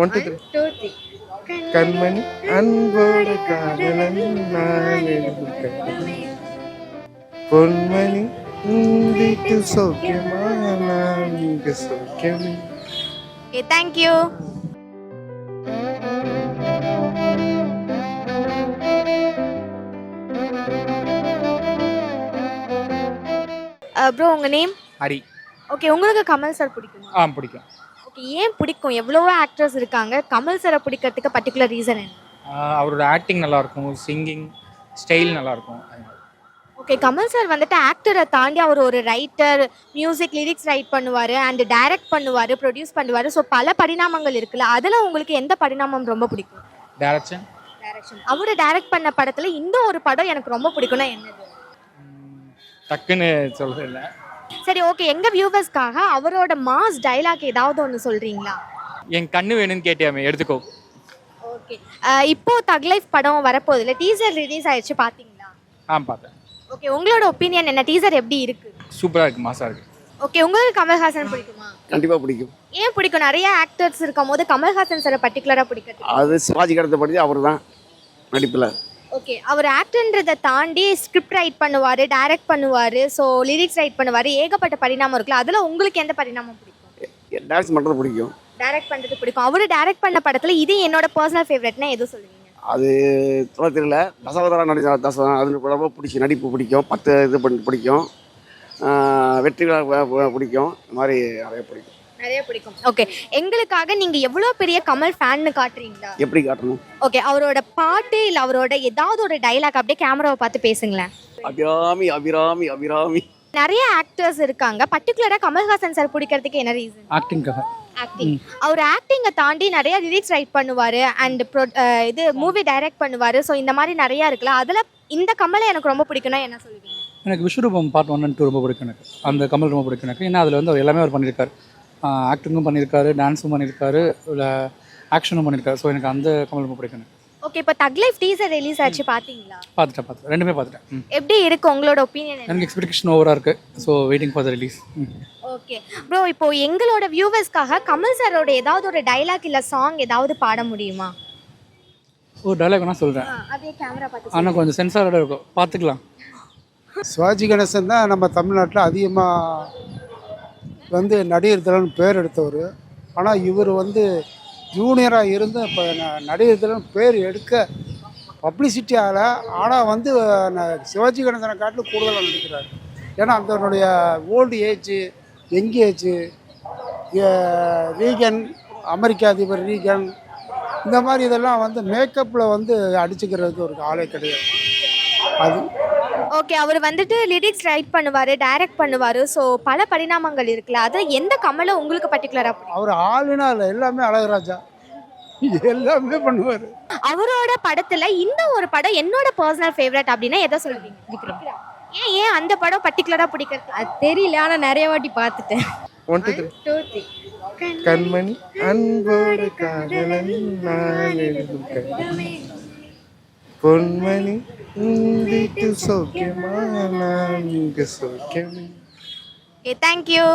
One two three. 2, 3. கண்மணி அன்போடு காதலன் நான் எழுதும் கண்மணி. பொன்மணி வீட்டு சௌக்கியமா நான் இங்க சௌக்கியமே. Okay, thank you. ப்ரோ உங்க நேம்? ஹரி. ஓகே, உங்களுக்கு கமல் சார் பிடிக்குமா? பிடிக்கும். ஓகே, ஏன் பிடிக்கும்? எவ்வளவோ ஆக்டர்ஸ் இருக்காங்க, கமல் சாரை பிடிக்கிறதுக்கு பர்டிகுலர் ரீசன் என்ன? அவரோட ஆக்டிங் நல்லாயிருக்கும், சிங்கிங் ஸ்டைல் நல்லாயிருக்கும். ஓகே, கமல் சார் வந்துட்டு ஆக்டரை தாண்டி அவர் ஒரு ரைட்டர், மியூசிக் லிரிக்ஸ் ரைட் பண்ணுவார் அண்ட் டைரக்ட் பண்ணுவார், ப்ரொடியூஸ் பண்ணுவார். ஸோ பல பரிணாமங்கள் இருக்குல்ல, அதில் உங்களுக்கு எந்த பரிணாமம் ரொம்ப பிடிக்கும்? டைரக்ஷன். அவரை டைரக்ட் பண்ண படத்தில் இந்த ஒரு படம் எனக்கு ரொம்ப பிடிக்கும்னா என்னது? டக்குன்னு சொல்கிறது இல்லை. சரி, ஓகே, எங்கள் வியூவர்ஸ்க்காக அவரோட மாஸ் டைலாக் ஏதாவது ஒன்று சொல்கிறீங்களா? என் கண்ணு வேணும்னு கேட்டியாமே, எடுத்துக்கோ. ஓகே, இப்போ தக் லைஃப் படம் வரப்போகுது இல்லை, டீசர் ரிலீஸ் ஆயிடுச்சு, பார்த்தீங்களா? பார்த்தேன். ஓகே, உங்களோட ஒப்பீனியன் என்ன? டீசர் எப்படி இருக்கு? சூப்பராக இருக்குது, மாசாக இருக்குது. ஓகே, உங்களுக்கு கமல்ஹாசன் பிடிக்குமா? கண்டிப்பாக பிடிக்கும். ஏன் பிடிக்கும்? நிறைய ஆக்டர்ஸ் இருக்கும் போது கமல்ஹாசன் சாரை பர்டிகுலராக பிடிக்கிறது? அது சிவாஜி கடத்தை படி அவர் தான் நடிப்பில். ஓகே, அவர் ஆக்டர்ன்றதை தாண்டி ஸ்கிரிப்ட் ரைட் பண்ணுவார், டைரக்ட் பண்ணுவார், ஸோ லிரிக்ஸ் ரைட் பண்ணுவார், ஏகப்பட்ட பரிணாமம் இருக்குல்ல, அதில் உங்களுக்கு எந்த பரிணாமம் பிடிக்கும்? டான்ஸ் பண்ணுறது பிடிக்கும். டைரக்ட் பண்ணுறது பிடிக்கும். அவர் டைரக்ட் பண்ண படத்தில் இது என்னோட பர்சனல் ஃபேவரட்னா எது சொல்லுவீங்க? அது சொல்ல தெரியல. தசவதாரம் நடிச்ச தசம் அது ரொம்ப பிடிக்கும். நடிப்பு பிடிக்கும். 10 இது பண்ணி பிடிக்கும். வெற்றி பிடிக்கும். இந்த மாதிரி நிறைய பிடிக்கும். ஓகே, எங்களுக்காக நீங்கள் எவ்வளோ பெரிய கமல் ஃபேன்னு காட்டுறீங்களா? எப்படி காட்டணும்? ஓகே, அவரோட பாட்டு இல்லை அவரோட ஏதாவது ஒரு டைலாக் அப்படியே கேமராவை பார்த்து பேசுங்களேன். அபிராமி அபிராமி அபிராமி. நிறைய ஆக்டர்ஸ் இருக்காங்க, பர்டிகுலராக கமல்ஹாசன் சார் பிடிக்கிறதுக்கு என்ன ரீசன்? ஆக்டிங்காக. ஆக்டிங். அவர் ஆக்டிங்கை தாண்டி நிறைய லிரிக்ஸ் ரைட் பண்ணுவார் அண்ட் இது மூவி டைரக்ட் பண்ணுவார். ஸோ இந்த மாதிரி நிறையா இருக்குல்ல, அதில் இந்த கமலை எனக்கு ரொம்ப பிடிக்கும்னா என்ன சொல்லுவீங்க? எனக்கு விஸ்வரூபம் பார்ட் 1 and 2 ரொம்ப பிடிக்கும். எனக்கு அந்த கமல் ரொம்ப பிடிக்கும் எனக்கு. ஏன்னா அதில் வந்து அவர் எல்லாமே அவர் பண்ணியிருக்காரு. ஆக்டிங்கும் பண்ணியிருக்காரு, டான்ஸும் பண்ணியிருக்காரு, இல்லை ஆக்ஷனும் பண்ணியிருக்காரு. ஸோ எனக்கு அந்த கமல் ரொம்ப பிடிக்கும் எனக்கு. ஓகே, இப்போ தக் லைஃப் டீசர் ரிலீஸ் ஆச்சு, பார்த்தீங்களா? பார்த்துட்டேன். ரெண்டுமே பார்த்துட்டேன். எப்படி இருக்கு உங்களோட ஒப்பீனியன்? எனக்கு எக்ஸ்பெக்டேஷன் ஓவராக இருக்குது. So waiting for the release. Okay bro, இப்போ எங்களோட வியூவர்ஸ்க்காக கமல் சாரோட ஏதாவது ஒரு டைலாக் இல்லை சாங் ஏதாவது பாட முடியுமா? ஒரு டைலாக் நான் சொல்கிறேன், அதே கேமரா பார்த்து. ஆனால் கொஞ்சம் சென்சாரோட இருக்கும், பார்த்துக்கலாம். சிவாஜி கணேசன் தான் நம்ம தமிழ்நாட்டில் அதிகமாக வந்து நடிகர் திறன் பேர் எடுத்தவர். ஆனால் இவர் வந்து ஜூனியராக இருந்து இப்போ நடிகர் திறன் பேர் எடுக்க பப்ளிசிட்டி ஆகலை. ஆனால் வந்து சிவாஜி கணேசனை காட்டிலும் கூடுதலாக நடிக்கிறார். ஏன்னா அதனுடைய old age, young age, Reagan, அமெரிக்க அதிபர் ரீகன், இந்த மாதிரி இதெல்லாம் வந்து மேக்கப்பில் வந்து அடிச்சுக்கிறதுக்கு ஒரு ஆளே கிடையாது. அது ஓகே, அவர் வந்துட்டு லிரிக்ஸ் ரைட் பண்ணுவார், டைரக்ட் பண்ணுவார். ஸோ பல பரிணாமங்கள் இருக்குல்ல, அதில் எந்த கமலை உங்களுக்கு பர்டிகுலராக பிடிக்கும்? அவர் ஆளுனா இல்லை, எல்லாமே அழகராஜா எல்லாமே பண்ணுவார். அவரோட படத்தில் இந்த ஒரு படம் என்னோட பர்சனல் ஃபேவரட் அப்படின்னா எதை சொல்லுவீங்க? விக்ரம். ஏன் அந்த படம் பர்டிகுலராக பிடிக்கிறது? அது தெரியல, ஆனால் நிறைய வாட்டி பார்த்துட்டேன். 1 2 3. கண்மணி அன்போடு காதலன் நான் எழுதும் கண்மணி. பொன்மணி வீட்டு சௌக்கியமா நான் இங்க சௌக்கியமே. தேங்க்யூ.